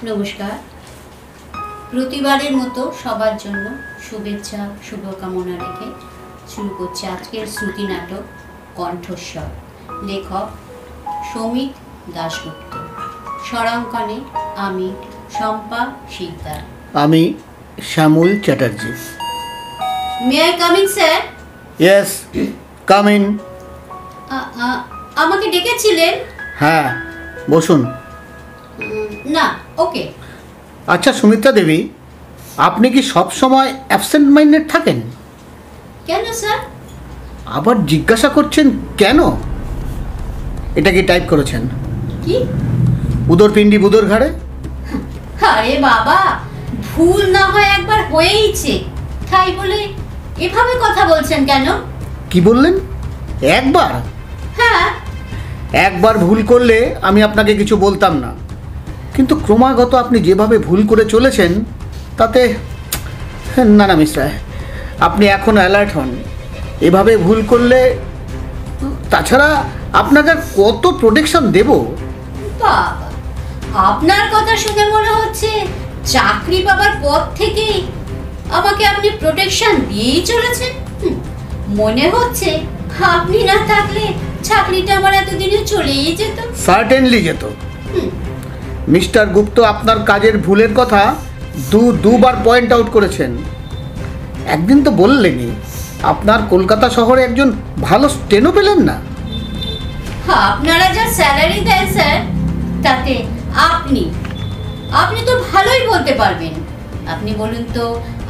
নমস্কার। প্রতিবারের মতো সবার জন্য শুভেচ্ছা শুভকামনা রেখে শুরু করছে আজকের শ্রুতি নাটক কণ্ঠস্বর। লেখক সৌমিক দাশগুপ্ত, স্বরাঙ্কনে আমি শম্পা শিকদার। আমি Shyamal Chatterjee. May I coming sir? Yes, come in. আমাকে ডেকেছিলেন? হ্যাঁ, বসুন। না, ওকে। আচ্ছা সুমিত্রা দেবী, আপনি কি সব সময় অ্যাবসেন্ট মাইন্ডেড থাকেন? কেন স্যার? আবার জিজ্ঞাসা করছেন কেন? এটা কি টাইপ করেছেন? কি? উদর পিণ্ডি বুদর ঘাড়ে? আরে বাবা, ভুল না হয় একবার হয়েইছে, তাই বলে এভাবে কথা বলছেন কেন? কি বললেন? একবার? হ্যাঁ। একবার ভুল করলে আমি আপনাকে কিছু বলতাম না, কিন্তু ক্রমাগত আপনি যেভাবে ভুল করে চলেছেন তাতে না না মিস রায়, আপনি এখন অ্যালার্ট হন। এভাবে ভুল করলে তাছাড়া আপনাকে কত প্রোটেকশন দেব? বাবা, আপনার কথা শুনে মনে হচ্ছে চাকরি পাবার পর থেকেই আমাকে আপনি প্রোটেকশন দিয়েই চলেছেন। মনে হচ্ছে আপনি না থাকলে চাকরিটা আমার এতদিনে চলেই যেত। সার্টেনলি যেত। মিস্টার গুপ্ত আপনার কাজের ভুলের কথা দুবার পয়েন্ট আউট করেছেন। একদিন তো বললেনই আপনার কলকাতা শহরে একজন ভালো স্টেনো পেলেন না। আপনারা যা স্যালারি দেন স্যার, তাতে আপনি তো ভালোই বলতে পারবেন। আপনি বলুন তো,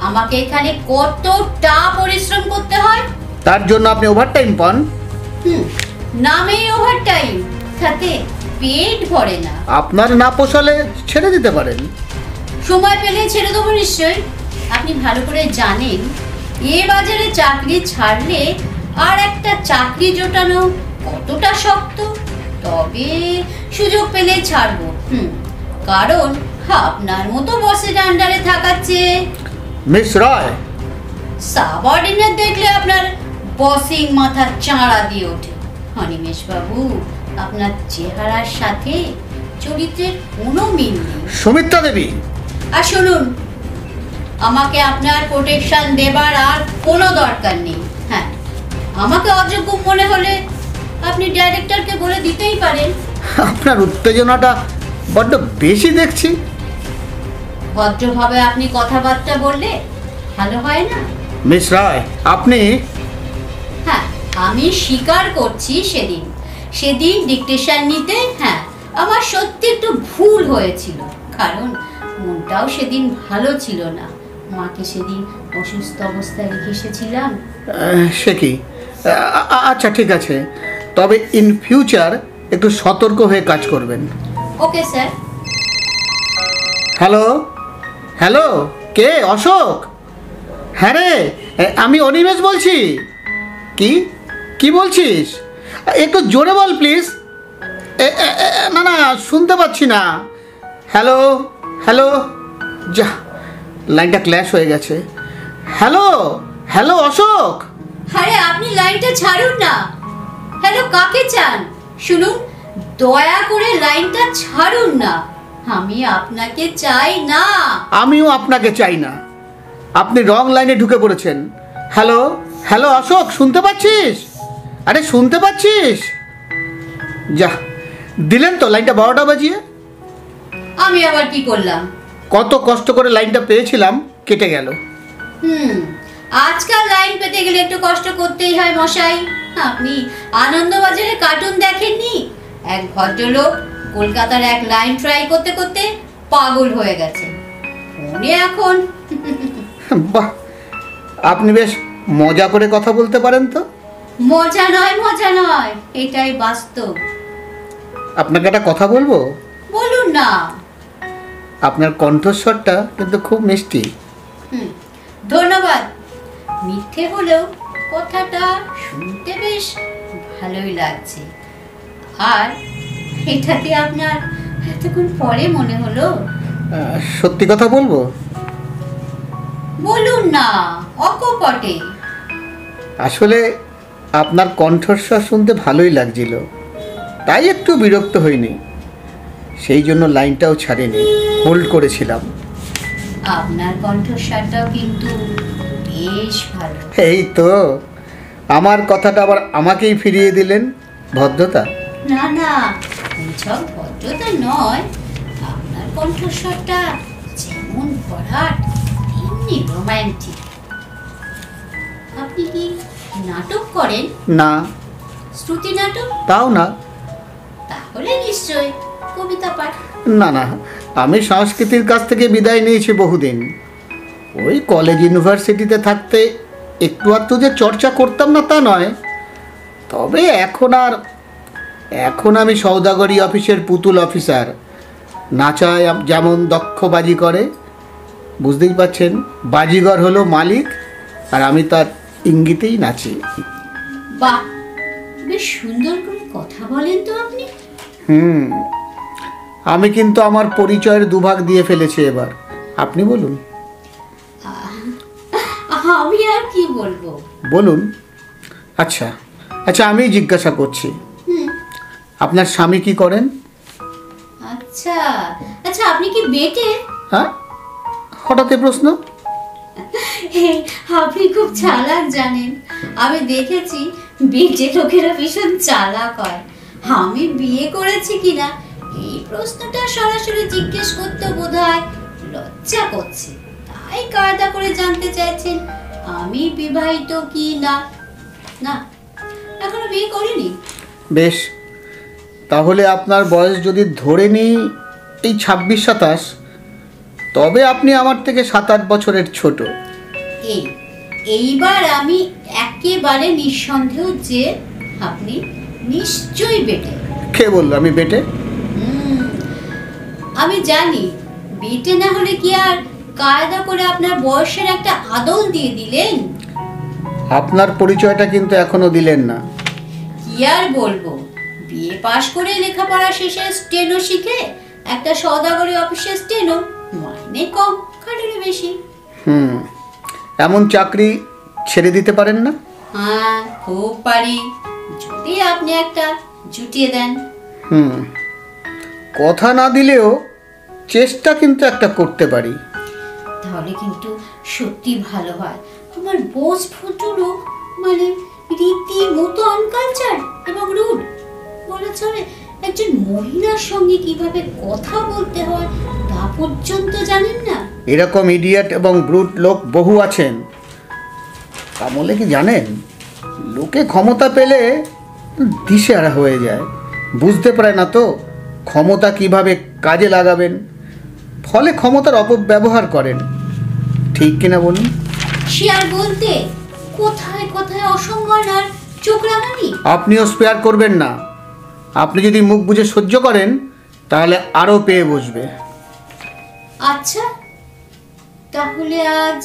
আমাকে এখানে কতটা পরিশ্রম করতে হয়? তার জন্য আপনি ওভারটাইম পান। নামেই ওভারটাইম, তাতে পেট ভরে না। আপনার না পোষালে ছেড়ে দিতে পারেন। সময় পেলে ছেড়ে দেবো নিশ্চয়ই। আপনি ভালো করে জানেন এ বাজারে চাকরি ছাড়লে আর একটা চাকরি জোটানো কতটা শক্ত। তবে সুযোগ পেলে ছাড়বো, কারণ আপনার মতো বসের আন্ডারে থাকাচ্ছে। মিস রায়, সাবঅর্ডিনেট দেখলে আপনার বসিং মাথা চাঁড়া দিয়ে ওঠে। অনিমেষ বাবু, আপনার চেহারার সাথে চরিত্রের কোনো মিল নেই। সুমিত্রা দেবী, আর শুনুন, আমাকে আপনার প্রোটেকশন দেবার আর কোনো দরকার নেই। হ্যাঁ, আমাকে অযোগ্য মনে হলে আপনি ডাইরেক্টরকে বলে দিতেই পারেন। আপনার উত্তেজনাটা বড্ড বেশি দেখছি। ভদ্রভাবে আপনি কথাবার্তা বললে ভালো হয় না? মিস রায়, আপনি... হ্যাঁ, আমি স্বীকার করছি সেদিন ডিকটেশন নিতে আমার সত্যি একটু ভুল হয়েছিল, কারণ মনটাও সেদিন ভালো ছিল না। মাকে সেদিন অসুস্থ অবস্থায় রেখে এসেছিলাম। সে কি? আচ্ছা ঠিক আছে, তবে ইন ফিউচার একটু সতর্ক হয়ে কাজ করবেন। Okay sir. হ্যালো হ্যালো, কে? অশোক? হ্যাঁ রে, আমি অনিমেষ বলছি। কি বলছিস? একটু জোরে বল প্লিজ। না না, শুনতে পাচ্ছি না। হ্যালো হ্যালো, যা লাইনটা ক্ল্যাশ হয়ে গেছে। Hello hello Ashok. আরে আপনি লাইনটা ছাড়ুন না। হ্যালো কাকে চান? শুনুন, দয়া করে লাইনটা ছাড়ুন না। আমি আপনাকে চাই না। আমিও আপনাকে চাই না। আপনি রং লাইনে ঢুকে পড়েছেন। হ্যালো হ্যালো অশোক, শুনতে পাচ্ছিস? আরে শুনতে পাচ্ছিস? যা দিলেন তো লাইনটা 12টা বাজিয়ে। আমি আবার কি করলাম? কত কষ্ট করে লাইনটা পেয়েছিলাম, কেটে গেল। আজকাল লাইন পেতে গেলে একটু কষ্ট করতেই হয় মশাই। আপনি আনন্দবাজারে কার্টুন দেখেননি? এক ভদ্রলোক কলকাতার এক লাইন ট্রাই করতে করতে পাগল হয়ে গেছে। ফোনে এখন বাহ, আপনি বেশ মজা করে কথা বলতে পারেন তো। মজা নয়, এটাই বাস্তব। আপনাকে একটা কথা বলবো? বলুন না। আপনার কণ্ঠস্বরটা কিন্তু খুব মিষ্টি। ধন্যবাদ। মিথ্যে হলেও কথাটা শুনতে বেশ ভালোই লাগছে। আর এটাতে আপনার এতক্ষণ পরে মনে হলো? সত্যি কথা বলবো? বলুন না, অকপটে। আসলে আপনার কণ্ঠস্বর শুনতে ভালোই লাগছিল, তাই একটু বিরক্ত হইনি। সেই জন্য লাইনটাও ছাড়েনি, হোল্ড করেছিলাম। আপনার কণ্ঠস্বরটাও কিন্তু বেশ ভালো। এই তো, আমার কথাটা আবার আমাকেই ফিরিয়ে দিলেন। ভদ্রতা? না না, এইসব ভদ্রতা নয়, আপনার কণ্ঠস্বরটা যেমন ভরাট তেমনি রোমান্টিক। আপনি কি নাটক করেন? না। শ্রুতি নাটক? তাও না। তাহলে নিশ্চয় কবিতা পাঠ? না না, আমি সংস্কৃতির কাছ থেকে বিদায় নিয়েছি বহুদিন। ওই কলেজ ইউনিভার্সিটিতে থাকতে একটু আধটু যে চর্চা করতাম না তা নয়, তবে এখন আমি সওদাগরি অফিসের পুতুল অফিসার। নাচায় যেমন দক্ষ বাজি করে, বুঝতেই পাচ্ছেন, বাজিগর হলো মালিক আর আমি তার ইঙ্গিতেই নাচি। বাহ, বেশ সুন্দর করে কথা বলেন তো আপনি। আমি কিন্তু আমার পরিচয়ের দুভাগ দিয়ে ফেলেছি এবার। আপনি বলুন। আমি আর কি বলবো? বলুন। আচ্ছা আচ্ছা, আমি জিজ্ঞাসা করছি, আপনার স্বামী কি করেন? আচ্ছা আচ্ছা, আপনি কি বেটে? হ্যাঁ, হঠাৎ এই প্রশ্ন? আপনি খুব চালাক জানেন, আমি দেখেছি বেটে লোকেরা ভীষণ চালাক হয়। আমি বিয়ে করেছি কিনা এই প্রশ্নটা সরাসরি জিজ্ঞেস করতে বোধহয় লজ্জা করছে, তাই কায়দা করে জানতে চাইছেন আমি বিবাহিত কি না। না, এখনো বিয়ে করিনি। বেশ, তাহলে আপনার বয়স যদি ধরে নিই এই 26-27, তবে আপনি আমার থেকে 7-8 বছরের ছোট। এইবার আমি একেবারে নিঃসন্দেহ যে আপনি নিশ্চয়ই বেটে। কে বলল আমি বেটে? আমি জানি, বেটে না হলে কি আর কায়দা করে আপনার বয়সের একটা আদল দিয়ে দিলেন? আপনার পরিচয়টা কিন্তু এখনো দিলেন না। কি আর বলবো, বিএ পাশ করে লেখাপড়া শেষে স্টেনো শিখে একটা সওদাগরি অফিসে স্টেনো, মাইনে কম খাটুনি বেশি। এমন চাকরি ছেড়ে দিতে পারেন না? হ্যাঁ, খুব পারি, যদি আপনি একটা জুটিয়ে দেন। কথা না দিলেও চেষ্টা কিন্তু একটা করতে পারি। তাহলে কিন্তু সত্যি ভালো হয়। আমার বস ফুটুরও মানে রীতিমতো আনকালচার এবং রুড, বলা চলে একজন মহিলার সঙ্গে কিভাবে কথা বলতে হয় তা পর্যন্ত জানেন না। এরকম ইডিয়েট এবং ব্রুট লোক বহু আছেন। আমলে কি জানেন, লোকে ক্ষমতা পেলে দিশেহারা হয়ে যায়, বুঝতে পারে না তো ক্ষমতা কিভাবে কাজে লাগাবেন, ফলে ক্ষমতার অপব্যবহার করেন। ঠিক কিনা বলুন? সে আর বলতে, কোথায় কোথায় অসম্মান আর চোখ রাঙানি। আপনিও স্পেয়ার করবেন না। আপনি যদি মুখ বুঝে সহ্য করেন তাহলে আরও পেয়ে বসবে। আচ্ছা, তাহলে আজ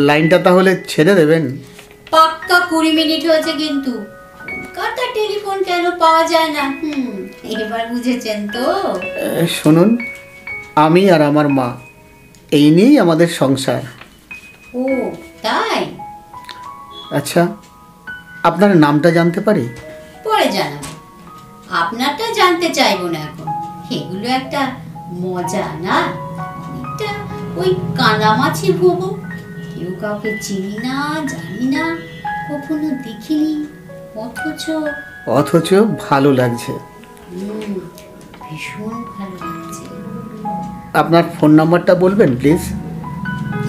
লাইনটা তাহলে ছেড়ে দেবেন? পাক্কা 20 মিনিট হয়েছে, কিন্তু কলকাতা টেলিফোন কেন পাওয়া যায় না? এবার বুঝেছেন তো? শুনুন, আমি আর আমার মা, এই নিয়েই আমাদের সংসার। ও তাই? আচ্ছা, আপনার নামটা জানতে পারি? পরে জানাবো, আপনারটা জানতে চাইবো না এখন। এগুলো একটা মজা না, এটা ওই কানামাছি ভোবো, কেউ কাউকে চিনি না, জানি না, কখনো দেখিনি, অথচ ভালো লাগছে। ভীষণ ভালো লাগছে। আপনার ফোন নাম্বারটা বলবেন প্লিজ?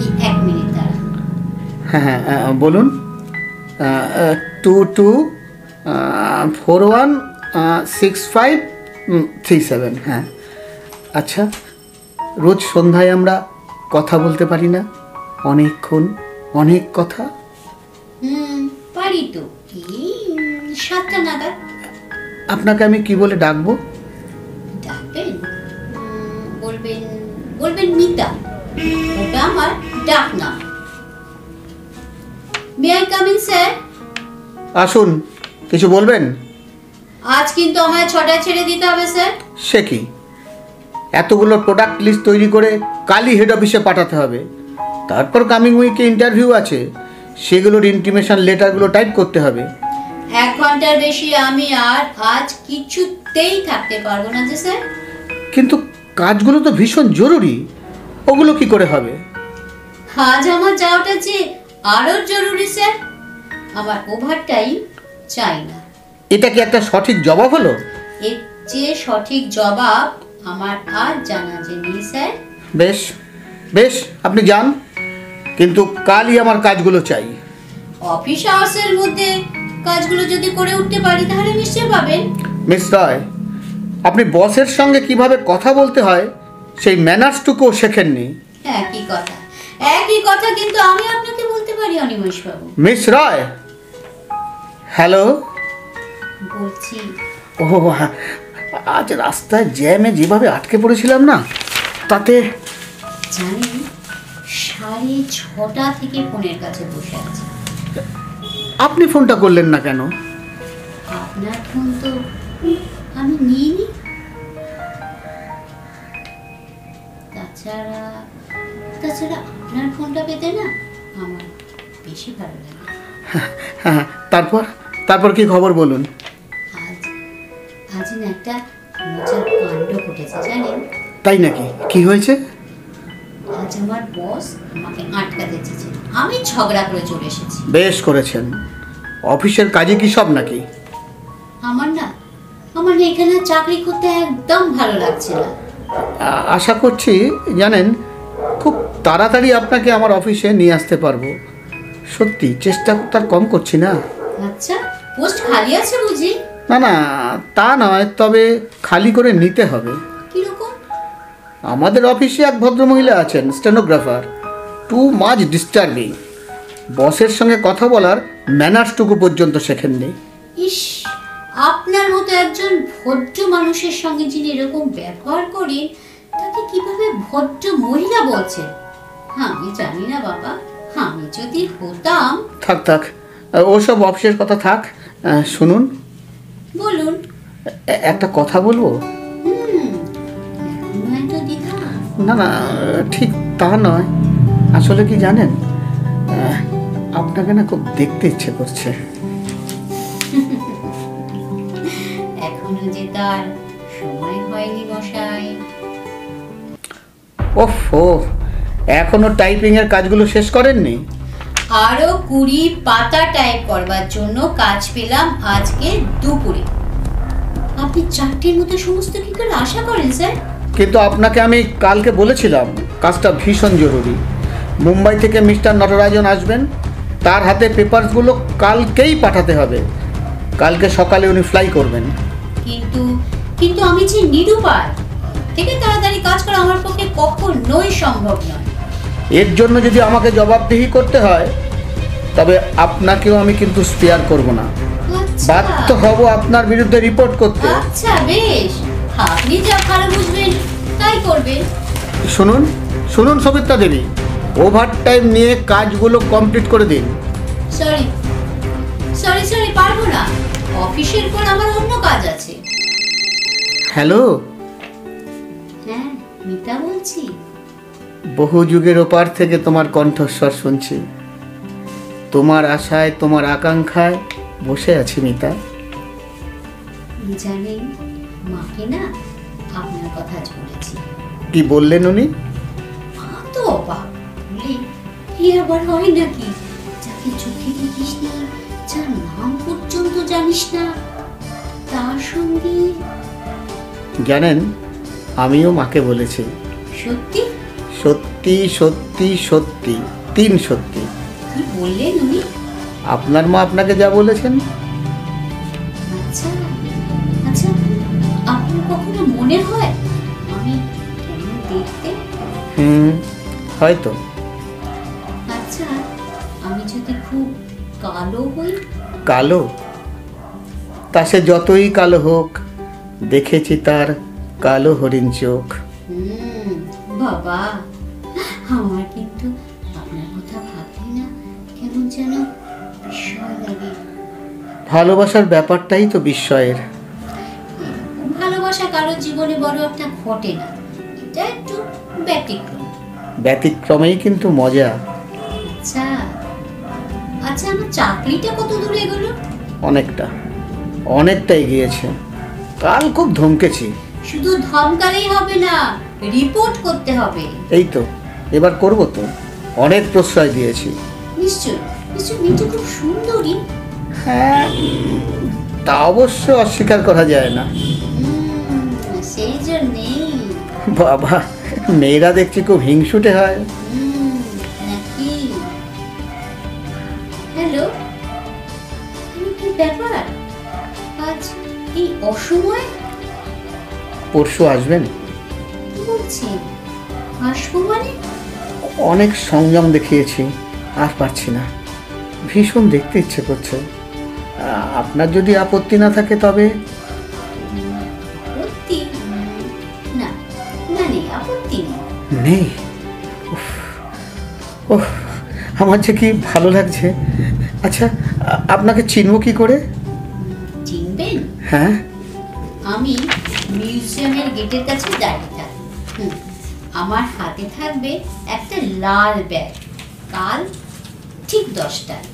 এই 1 মিনিট দাঁড়া। হ্যাঁ বলুন। 22416537। হ্যাঁ, আচ্ছা, রোজ সন্ধ্যায় আমরা কথা বলতে পারি না? অনেকক্ষণ, অনেক কথা। পারি তো, এই 7টা নাগাদ। আপনাকে আমি কি বলে ডাকবো? ডাকবেন? বলবেন মিতা, ওটা আমার ডাক নাম। May I come in sir? আসুন। কিছু বলবেন? আজ কিন্তু আমায় 6টায় ছেড়ে দিতে হবে স্যার। সে কি, এতগুলো প্রোডাক্ট লিস্ট তৈরি করে কালই হেড অফিসে পাঠাতে হবে। তারপর কামিং উইকে ইন্টারভিউ আছে, সেগুলোর ইন্টিমেশন লেটারগুলো টাইপ করতে হবে। 1 ঘন্টার বেশি আমি আর আজ কিছুতেই থাকতে পারবো না যে স্যার। কিন্তু কাজগুলো তো ভীষণ জরুরি, ওগুলো কি করে হবে? আজ আমার যাওয়াটা যে আরো জরুরি স্যার। আমার ওভারটাইম চাই না। এটা কি একটা সঠিক জবাব হলো? এর যে সঠিক জবাব আমার আর জানা যে নেই স্যার। বেশ বেশ, আপনি যান, কিন্তু কালই আমার কাজগুলো চাই। অফিস আওয়ার্সের মধ্যে কাজগুলো যদি করে উঠতে পারি তাহলে নিশ্চয়ই পাবেন। মিস রয়, আপনি বসের সঙ্গে কিভাবে কথা বলতে হয় সেই ম্যানার্সটুকুও শেখেননি। একই কথা কিন্তু আমি আপনাকে বলতে পারি অনিমেষ বাবু। মিস রয়, হ্যালো। বলছি ও, আজ রাস্তায় জ্যামে যেভাবে আটকে পড়েছিলাম না, তাতে জানেন 6:30 থেকে ফোনের কাছে বসে আছি। আপনি ফোনটা করলেন না কেন? আপনার ফোন তো আমি নিইনি। তাছাড়া আপনার ফোনটা পেতে না আমার বেশি ভালো লাগে। হ্যাঁ, তারপর কি খবর বলুন। আজ না একটা মজার কাণ্ড ঘটেছে জানেন। তাই নাকি? কি হয়েছে? আজ আমার বস আমাকে আটকাতে চেয়েছে, আমি ঝগড়া করে চলে এসেছি। বেশ করেছেন। অফিসের কাজে কি সব নাকি? আমার না এখানে চাকরি করতে একদম ভালো লাগছে না। আশা করছি জানেন, খুব তাড়াতাড়ি আপনাকে আমার অফিসে নিয়ে আসতে পারবো। সত্যি চেষ্টা তার কম করছি না। আচ্ছা, পোস্ট খালি আছে বুঝি? না, তা নয়, তবে খালি করে নিতে হবে। কিরকম? আমাদের অফিসে এক ভদ্রমহিলা আছেন, স্টেনোগ্রাফার, টু মাচ ডিস্টার্বিং। বসের সঙ্গে কথা বলার ম্যানার্সটুকু পর্যন্ত শেখেননি। ইস, আপনার মতো একজন ভদ্র মানুষের সঙ্গে যিনি এরকম ব্যবহার করেন তাকে কিভাবে ভদ্র মহিলা বলছেন? আমি জানি না বাবা, আমি যদি হতাম। থাক, ওসব অফিসের কথা থাক। শুনুন। বলুন। একটা কথা বলবো? না, ঠিক তা নয়। আসলে কি জানেন, আপনাকে না খুব দেখতে ইচ্ছে করছে। এখনো যে তার সময় হয়নি মশাই। ওফো, এখনো টাইপিং এর কাজগুলো শেষ করেননি? আরো 20 পাতা টাইপ করবার জন্য কাজ পেলাম আজকে দুপুরে। আপনি 4টের মধ্যে সমস্ত কি করে আশা করেন স্যার? কিন্তু আপনাকে আমি কালকে বলেছিলাম কাজটা ভীষণ জরুরি। মুম্বাই থেকে মিস্টার নটরাজন আসবেন, তার হাতে পেপারসগুলো কালকেই পাঠাতে হবে। কালকে সকালে উনি ফ্লাই করবেন। কিন্তু আমি যে নিরুপায়, থেকে তাড়াতাড়ি কাজ করা আমার পক্ষে কখনোই সম্ভব নয়। এর জন্য যদি আমাকে জবাবদিহি করতে হয়, তবে আপনাকেও আমি কিন্তু স্পেয়ার করব না। বাধ্য হব আপনার বিরুদ্ধে রিপোর্ট করতে। আচ্ছা বেশ, আপনি যা ভালো বুঝবেন তাই করবেন। শুনুন সবিতা দেবী, ওভারটাইম নিয়ে কাজগুলো কমপ্লিট করে দিন। সরি, পারবো না। অফিসের পর আমার অন্য কাজ আছে। হ্যালো। হ্যাঁ, মিতা বলছি। বহু যুগের ওপার থেকে তোমার কণ্ঠস্বর শুনছি। তোমার আশায়, তোমার আকাঙ্ক্ষায় বসে আছি মিতা। জানেন, মাকে না আপনার কথা বলেছি। কি বললেন উনি? মা তো অবাক, বলে কি আবার হয় নাকি, যাকে চোখে দেখিস না, যার নাম পর্যন্ত জানিস না, তার সঙ্গে। জানেন, আমিও মাকে বলেছি। সত্যি? সত্যি সত্যি সত্যি, 3 সত্যি। কি বললেন উনি? আপনার মা আপনাকে যা বলেছেন। আচ্ছা, আপনার কখনো মনে হয় আমি কেমন দেখতে? হয়তো। আচ্ছা, আমি যদি খুব কালো হই? কালো? তা সে যতই কালো হোক, দেখেছি তার কালো হরিণ চোখ। বাবা, আমার কিন্তু আপনার কথা ভাবলে না কেমন যেন বিস্ময় লাগে। ভালোবাসার ব্যাপারটাই তো বিস্ময়ের। ভালোবাসা কারোর জীবনে বড় একটা ঘটে না, এটা একটু ব্যতিক্রম। ব্যতিক্রমেই কিন্তু মজা। আচ্ছা, আমার চাকরিটা কত দূরে এগোলো? অনেকটাই গিয়েছে। কাল খুব ধমকেছি। শুধু ধমকালেই হবে না, রিপোর্ট করতে হবে। এই তো, এবার করব তো, অনেক প্রশ্রয় দিয়েছি। নিশ্চয় নিশ্চয়, মেয়েটা খুব সুন্দরী। হ্যাঁ, তা অবশ্য অস্বীকার করা যায় না। সেই জন্যেই। বাবা, মেয়েরা দেখছি খুব হিংসুটে হয়। নাকি? হ্যালো, কি ব্যাপার আজ এই অসময়? পরশু আসবেন? কি বলছেন? আসবো মানে? অনেক সংযম দেখিয়েছি, আর পারছি না, ভীষণ দেখতে ইচ্ছে করছে। আপনার যদি আপত্তি না থাকে তবে। আপত্তি? না না, নেই, আপত্তি নেই। নেই? ওহ, আমার যে কি ভালো লাগছে। আচ্ছা, আপনাকে চিনব কি করে? চিনবেন? হ্যাঁ। আমি মিউজিয়ামের গেটের কাছে দাঁড়িয়ে থাকি। আমার হাতে থাকবে একটা লাল ব্যাগ। কাল ঠিক 10টায়।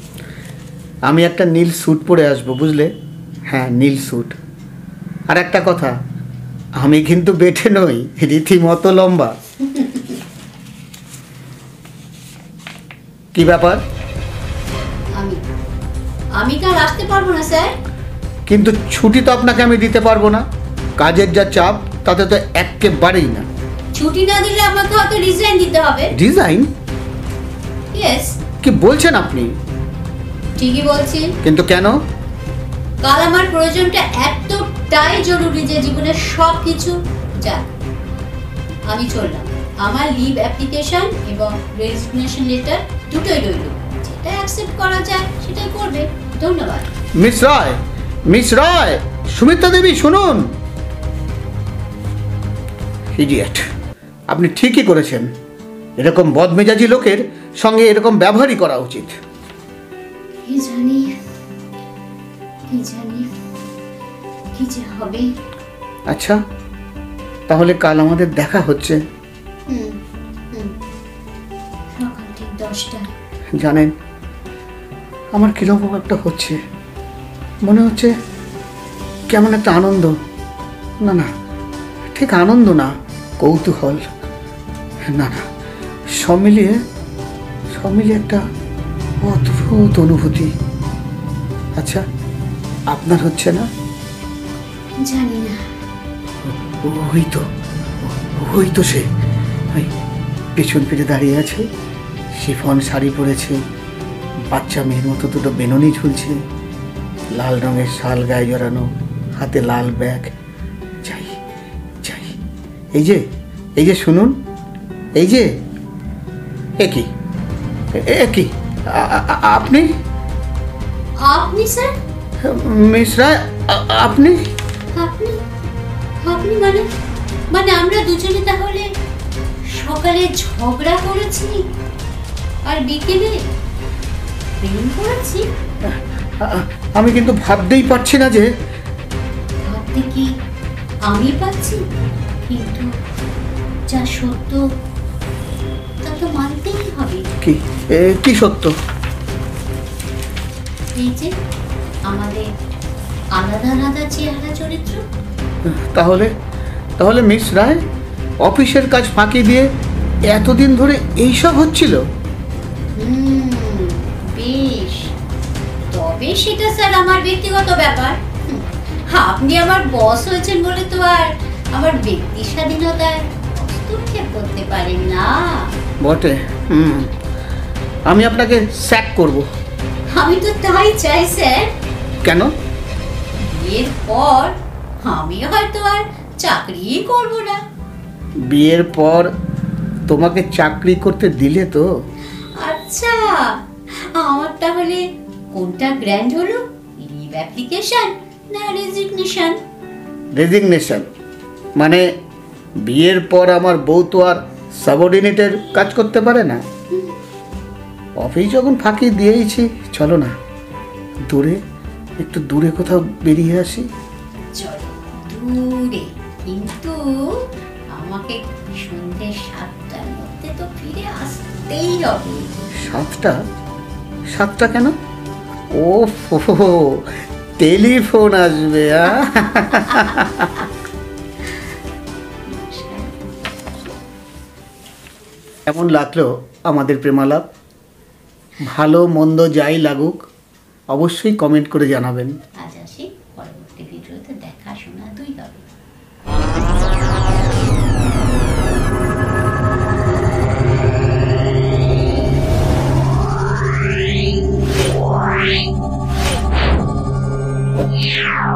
আমি একটা নীল স্যুট পরে আসবো, বুঝলে? হ্যাঁ, নীল স্যুট। আর একটা কথা, আমি কিন্তু বেটে নই, রীতিমতো লম্বা। কি ব্যাপার? আমি কাল আসতে পারবো না স্যার। কিন্তু ছুটি তো আপনাকে আমি দিতে পারবো না, কাজের যা চাপ তাতে তো একেবারেই না। ছুটি না দিলে আমাকে হয়তো রিজাইন দিতে হবে। রিজাইন? ইয়েস। কি বলছেন আপনি? ঠিকই বলছি। কিন্তু কেন? কাল আমার প্রয়োজনটা এতটাই জরুরি যে জীবনের সব কিছু যাক। আমি চললাম। আমার লিভ অ্যাপ্লিকেশন এবং রেজিগনেশন লেটার দুটোই রইল। যেটা অ্যাকসেপ্ট করা যায় সেটাই করবে। ধন্যবাদ। মিস রায়, মিস রায়, সুমিত্রা দেবী, শুনুন। ইডিয়েট, আপনি ঠিকই করেছেন। এরকম বদমেজাজি লোকের সঙ্গে এরকম ব্যবহারই করা উচিত। কি জানি কি যে হবে। আচ্ছা, তাহলে কাল আমাদের দেখা হচ্ছে। সকাল ঠিক 10টায়। জানেন, আমার কিরকম একটা হচ্ছে, মনে হচ্ছে কেমন একটা আনন্দ। না না, ঠিক আনন্দ না, কৌতূহল। না না, সব মিলিয়ে একটা অদ্ভুত অনুভূতি। আচ্ছা, আপনার হচ্ছে না? জানি না। ওই তো সে, ওই পেছন ফিরে দাঁড়িয়ে আছে, শিফন শাড়ি পরেছে, বাচ্চা মেয়ের মতো দুটো বেনুনি ঝুলছে, লাল রঙের শাল গায়ে জড়ানো, হাতে লাল ব্যাগ। যাই, এই যে শুনুন, এই যে। একই আপনি? আপনি স্যার? মিস রায়, আপনি? আপনি মানে আমরা দুজনে তাহলে সকালে ঝগড়া করেছি আর বিকেলে প্রেম করেছি? আমি কিন্তু ভাবতেই পারছি না যে। ভাবতে কি আমি পাচ্ছি, কিন্তু যা সত্য তা তো মানতেই হবে। কি সত্য? এই যে আমাদের আলাদা আলাদা চেহারা চরিত্র। তাহলে মিস রায় অফিসের কাজ ফাঁকি দিয়ে এতদিন ধরে এইসব হচ্ছিল? বেশ, তবে সেটা স্যার আমার ব্যক্তিগত ব্যাপার। আপনি আমার বস হয়েছেন বলে তো আর আমার ব্যক্তি স্বাধীনতায় হস্তক্ষেপ করতে পারেন না। বটে। আমি আপনাকে স্যাক করব। আমি তো তাই চাই স্যার। কেন? বিয়ের পর আমি হয়তো আর চাকরিই করব না। বিয়ের পর তোমাকে চাকরি করতে দিলে তো? আচ্ছা, আমার তাহলে কোনটা গ্র্যান্ড হলো, লিভ অ্যাপ্লিকেশন না রেজিগনেশন? রেজিগনেশন মানে বিয়ের পর আমার বউ তো আর সাবঅর্ডিনেটের কাজ করতে পারে না। অফিস যখন ফাঁকি দিয়েইছি, চলো না একটু দূরে কোথাও বেরিয়ে আসি। চলো দূরে, কিন্তু আমাকে সন্ধ্যে 7টার মধ্যে তো ফিরে আসতেই হবে। 7টা কেন? ও টেলিফোন আসবে। কেমন লাগলো আমাদের প্রেমালাপ? ভালো মন্দ যাই লাগুক অবশ্যই কমেন্ট করে জানাবেন। আজ আসি, পরবর্তী ভিডিওতে দেখাশোনা দুই হবে। Yeah.